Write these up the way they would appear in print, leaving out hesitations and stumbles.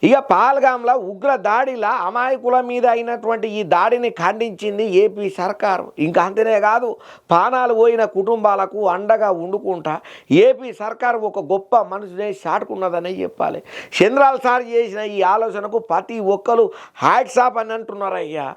ఇక పహల్గామ్‌లో ఉగ్ర దాడిలా అమాయకుల మీద అయినటువంటి ఈ దాడిని ఖండించింది ఏపీ సర్కారు. ఇంకా అంతనే కాదు, ప్రాణాలు పోయిన కుటుంబాలకు అండగా ఉండుకుంటా ఏపీ సర్కారు ఒక గొప్ప మనసునే చాటుకున్నదనే చెప్పాలి. చంద్రాల సార్ చేసిన ఈ ఆలోచనకు ప్రతి ఒక్కరు హ్యాట్స్ ఆఫ్ అని అంటున్నారయ్యా.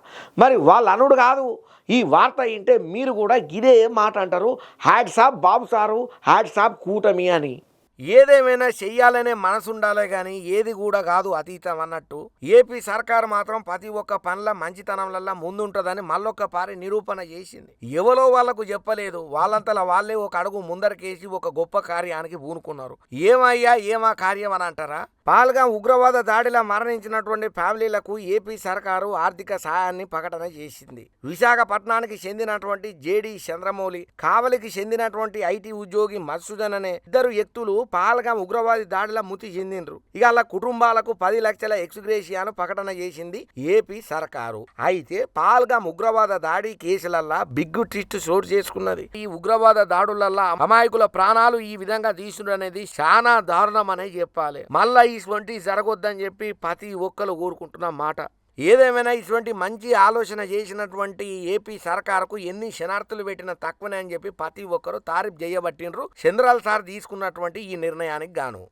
మరి వాళ్ళు అనుడు కాదు, ఈ వార్త వింటే మీరు కూడా ఇదే మాట అంటారు, హ్యాట్స్ ఆఫ్ బాబు సారు, హ్యాట్స్ ఆఫ్ కూటమి అని. ఏదేమైనా చెయ్యాలనే మనసు ఉండాలే కానీ ఏది కూడా కాదు అతీతం అన్నట్టు ఏపీ సర్కారు మాత్రం ప్రతి ఒక్క పనుల మంచితనంలల్లా ముందుంటుందని మళ్ళొక్కపారి నిరూపణ చేసింది. ఎవరో వాళ్లకు చెప్పలేదు, వాళ్ళంతలా వాళ్ళే ఒక అడుగు ముందరకేసి ఒక గొప్ప కార్యానికి పూనుకున్నారు. ఏమయ్యా ఏమా కార్యం అని అంటారా? పహల్గామ్ ఉగ్రవాద దాడిలో మరణించినటువంటి ఫ్యామిలీలకు ఏపీ సర్కారు ఆర్థిక సహాయాన్ని ప్రకటన చేసింది. విశాఖపట్నానికి చెందినటువంటి జేడి చంద్రమౌళి, కావలికి చెందినటువంటి ఐటీ ఉద్యోగి మధుసూదన్ అనే ఇద్దరు వ్యక్తులు పహల్గామ్ ఉగ్రవాది దాడిలో మృతి చెందిండ్రు. ఇక వాళ్ళ కుటుంబాలకు 10 లక్షల ఎక్స్గ్రేషియాను ప్రకటన చేసింది ఏపీ సర్కారు. అయితే పహల్గామ్ ఉగ్రవాద దాడి కేసులల్లా బిగ్ ట్విస్ట్ చోటు చేసుకున్నది. ఈ ఉగ్రవాద దాడులల్లా అమాయకుల ప్రాణాలు ఈ విధంగా తీసుడు అనేది చాలా దారుణం అనే చెప్పాలి. మళ్ళా ఇటువంటి జరగొద్దని చెప్పి ప్రతి ఒక్కరు కోరుకుంటున్న మాట. ఏదేమైనా ఇటువంటి మంచి ఆలోచన చేసినటువంటి ఏపీ సర్కారుకు ఎన్ని శనార్థులు పెట్టినా తక్కువనే అని చెప్పి ప్రతి ఒక్కరు తారీఫ్ చేయబట్టిండ్రు చంద్రాల సార్ తీసుకున్నటువంటి ఈ నిర్ణయానికి గాను.